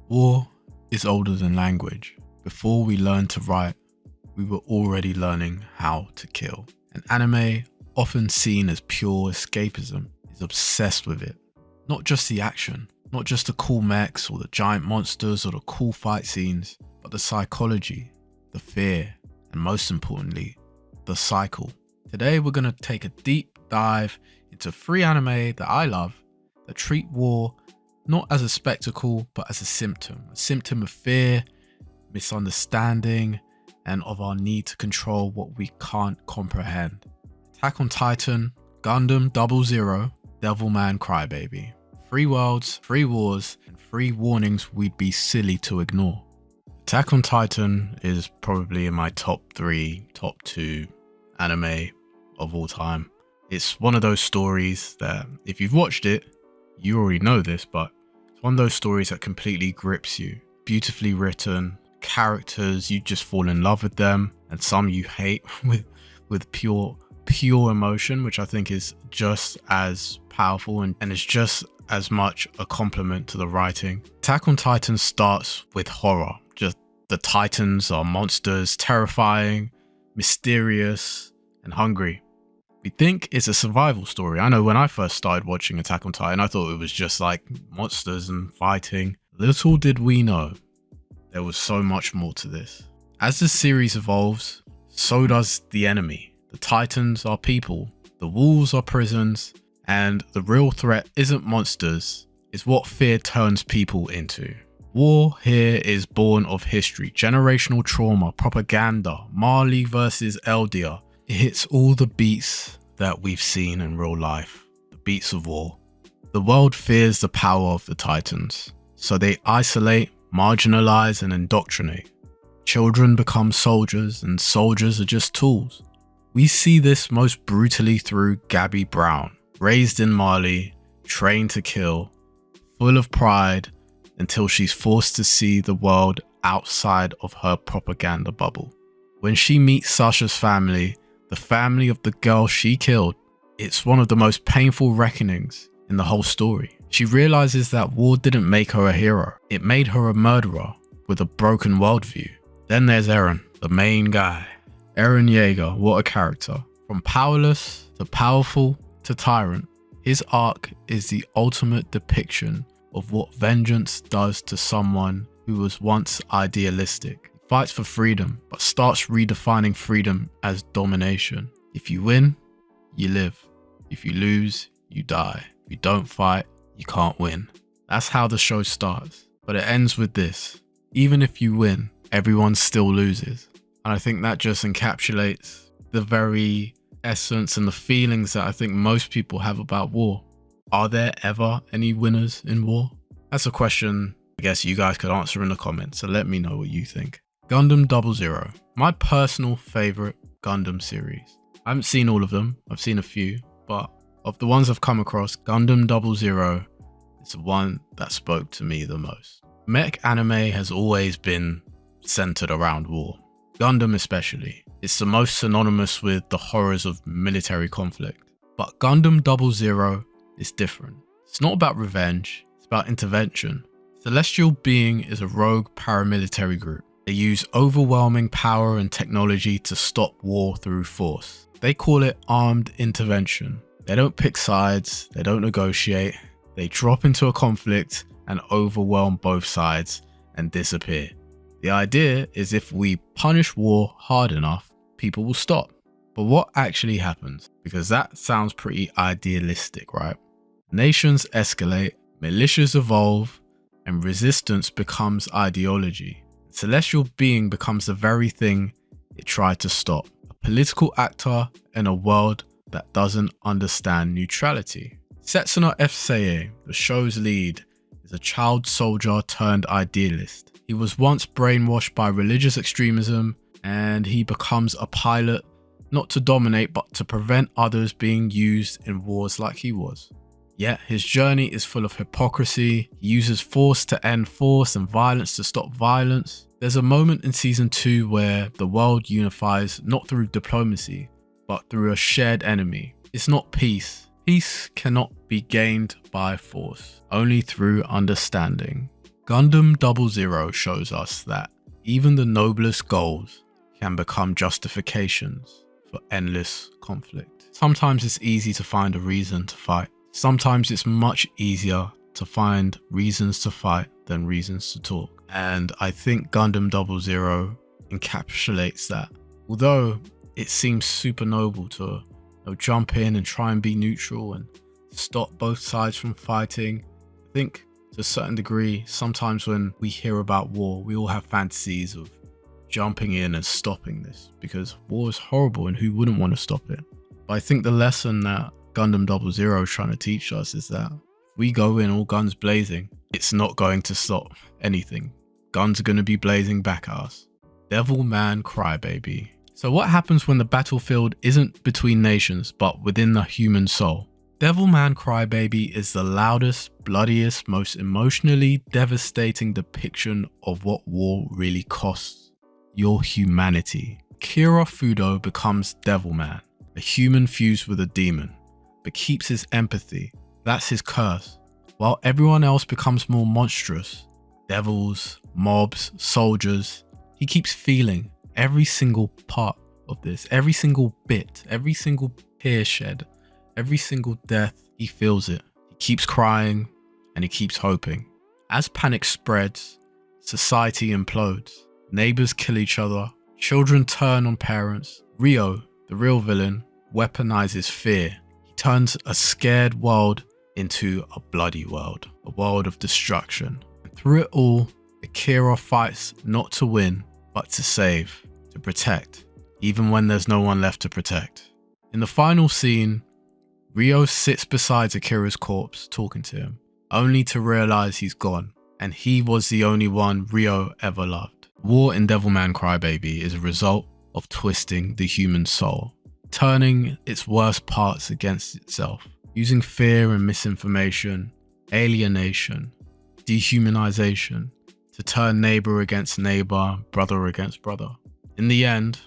War is older than language. Before we learned to write, we were already learning how to kill. And anime, often seen as pure escapism, is obsessed with it. Not just the action, not just the cool mechs or the giant monsters or the cool fight scenes, but the psychology, the fear, and most importantly, the cycle. Today we're going to take a deep dive into 3 anime that I love that treat war not as a spectacle, but as a symptom of fear, misunderstanding, and of our need to control what we can't comprehend. Attack on Titan, Gundam 00, Devilman Crybaby. 3 worlds, 3 wars, and 3 warnings we'd be silly to ignore. Attack on Titan is probably in my top 3, top 2 anime of all time. It's one of those stories that, if you've watched it, you already know this, but it's one of those stories that completely grips you. Beautifully written, characters, you just fall in love with them, and some you hate with pure emotion, which I think is just as powerful and is just as much a compliment to the writing. Attack on Titan starts with horror. Just the Titans are monsters, terrifying, mysterious, and hungry. We think it's a survival story. I know when I first started watching Attack on Titan, I thought it was just like monsters and fighting. Little did we know there was so much more to this. As the series evolves, so does the enemy. The Titans are people, the walls are prisons, and the real threat isn't monsters, it's what fear turns people into. War here is born of history, generational trauma, propaganda, Mali versus Eldia. It hits all the beats that we've seen in real life, the beats of war. The world fears the power of the Titans, so they isolate, marginalize, and indoctrinate. Children become soldiers, and soldiers are just tools. We see this most brutally through Gabby Brown, raised in Mali, trained to kill, full of pride, until she's forced to see the world outside of her propaganda bubble. When she meets Sasha's family, the family of the girl she killed, it's one of the most painful reckonings in the whole story. She realizes that war didn't make her a hero, it made her a murderer with a broken worldview. Then there's Eren, the main guy. Eren Yeager, what a character. From powerless to powerful to tyrant, his arc is the ultimate depiction of what vengeance does to someone who was once idealistic. He fights for freedom, but starts redefining freedom as domination. If you win, you live. If you lose, you die. If you don't fight, you can't win. That's how the show starts, but it ends with this. Even if you win, everyone still loses. And I think that just encapsulates the very essence and the feelings that I think most people have about war. Are there ever any winners in war? That's a question I guess you guys could answer in the comments, so let me know what you think. Gundam 00, my personal favorite Gundam series. I haven't seen all of them, I've seen a few, but of the ones I've come across, Gundam 00 is the one that spoke to me the most. Mech anime has always been centered around war. Gundam especially. It's the most synonymous with the horrors of military conflict. But Gundam 00 is different. It's not about revenge, it's about intervention. Celestial Being is a rogue paramilitary group. They use overwhelming power and technology to stop war through force. They call it armed intervention. They don't pick sides, they don't negotiate. They drop into a conflict and overwhelm both sides and disappear. The idea is if we punish war hard enough, people will stop. But what actually happens? Because that sounds pretty idealistic, right? Nations escalate, militias evolve, and resistance becomes ideology. Celestial Being becomes the very thing it tried to stop. A political actor in a world that doesn't understand neutrality. Setsuna F-Seiei, the show's lead, is a child soldier turned idealist. He was once brainwashed by religious extremism, and he becomes a pilot, not to dominate but to prevent others being used in wars like he was. Yet his journey is full of hypocrisy. He uses force to end force and violence to stop violence. There's a moment in season 2 where the world unifies not through diplomacy, but through a shared enemy. It's not peace. Peace cannot be gained by force, only through understanding. Gundam 00 shows us that even the noblest goals can become justifications for endless conflict. Sometimes it's easy to find a reason to fight. Sometimes it's much easier to find reasons to fight than reasons to talk. And I think Gundam 00 encapsulates that. Although it seems super noble to jump in and try and be neutral and stop both sides from fighting, I think to a certain degree, sometimes when we hear about war, we all have fantasies of jumping in and stopping this, because war is horrible and who wouldn't want to stop it? But I think the lesson that Gundam 00 is trying to teach us is that if we go in all guns blazing, it's not going to stop anything. Guns are going to be blazing back at us. Devilman Crybaby. So what happens when the battlefield isn't between nations, but within the human soul? Devilman Crybaby is the loudest, bloodiest, most emotionally devastating depiction of what war really costs. Your humanity. Kira Fudo becomes Devilman, a human fused with a demon, but keeps his empathy. That's his curse. While everyone else becomes more monstrous, devils, mobs, soldiers, he keeps feeling every single part of this, every single bit, every single tear shed, every single death. He feels it. He keeps crying and he keeps hoping. As panic spreads, society implodes. Neighbors kill each other. Children turn on parents. Rio, the real villain, weaponizes fear. He turns a scared world into a bloody world, a world of destruction. And through it all, Akira fights not to win, but to save, to protect, even when there's no one left to protect. In the final scene, Rio sits beside Akira's corpse talking to him, only to realize he's gone, and he was the only one Rio ever loved. War in Devilman Crybaby is a result of twisting the human soul, turning its worst parts against itself, using fear and misinformation, alienation, dehumanization, to turn neighbor against neighbor, brother against brother. In the end,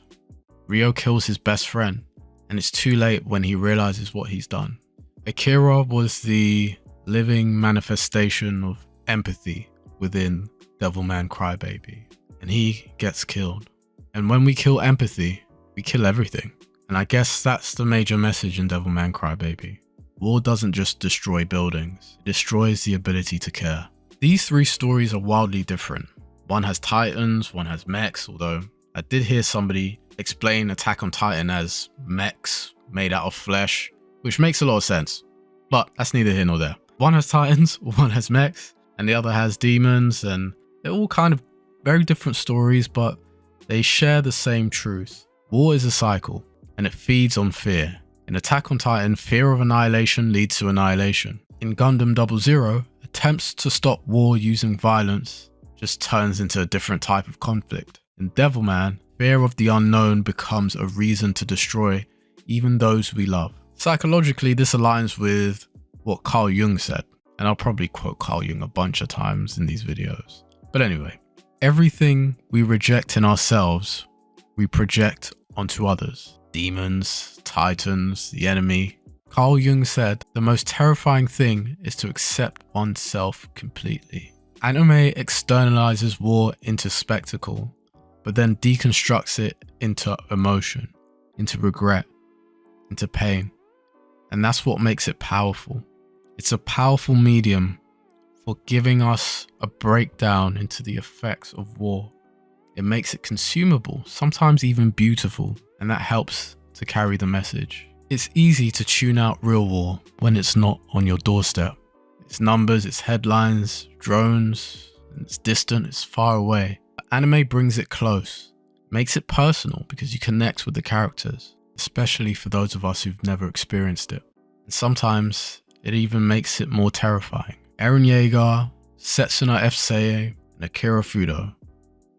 Rio kills his best friend, and it's too late when he realizes what he's done. Akira was the living manifestation of empathy within Devilman Crybaby, and he gets killed. And when we kill empathy, we kill everything. And I guess that's the major message in Devilman Crybaby. War doesn't just destroy buildings, it destroys the ability to care. These three stories are wildly different. One has titans, one has mechs, although I did hear somebody explain Attack on Titan as mechs made out of flesh, which makes a lot of sense, but that's neither here nor there. One has titans, one has mechs, and the other has demons, and they're all kind of very different stories, but they share the same truth. War is a cycle, and it feeds on fear. In Attack on Titan, fear of annihilation leads to annihilation. In Gundam 00, attempts to stop war using violence just turns into a different type of conflict. In Devilman, fear of the unknown becomes a reason to destroy even those we love. Psychologically, this aligns with what Carl Jung said, and I'll probably quote Carl Jung a bunch of times in these videos. But anyway, everything we reject in ourselves, we project onto others. Demons, titans, the enemy. Carl Jung said, the most terrifying thing is to accept oneself completely. Anime externalizes war into spectacle, but then deconstructs it into emotion, into regret, into pain. And that's what makes it powerful. It's a powerful medium for giving us a breakdown into the effects of war. It makes it consumable, sometimes even beautiful, and that helps to carry the message. It's easy to tune out real war when it's not on your doorstep. It's numbers, it's headlines, drones, and it's distant, it's far away. But anime brings it close, makes it personal because you connect with the characters, especially for those of us who've never experienced it. And sometimes it even makes it more terrifying. Eren Yeager, Setsuna F. Seiei, and Akira Fudo,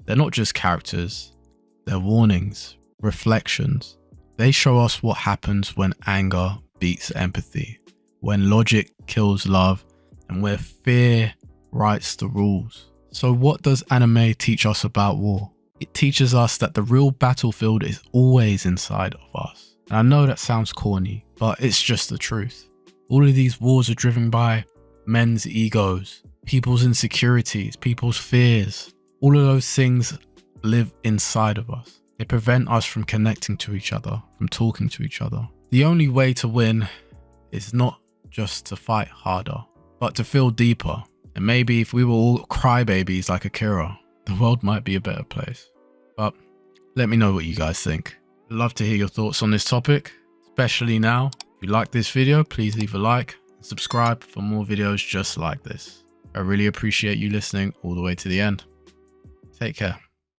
they're not just characters, they're warnings, reflections. They show us what happens when anger beats empathy, when logic kills love, and where fear writes the rules. So what does anime teach us about war? It teaches us that the real battlefield is always inside of us. And I know that sounds corny, but it's just the truth. All of these wars are driven by men's egos, people's insecurities, people's fears. All of those things live inside of us. They prevent us from connecting to each other, from talking to each other. The only way to win is not just to fight harder, but to feel deeper. And maybe if we were all crybabies like Akira, the world might be a better place. But let me know what you guys think. I'd love to hear your thoughts on this topic, especially now. If you like this video, please leave a like and subscribe for more videos just like this. I really appreciate you listening all the way to the end. Take care.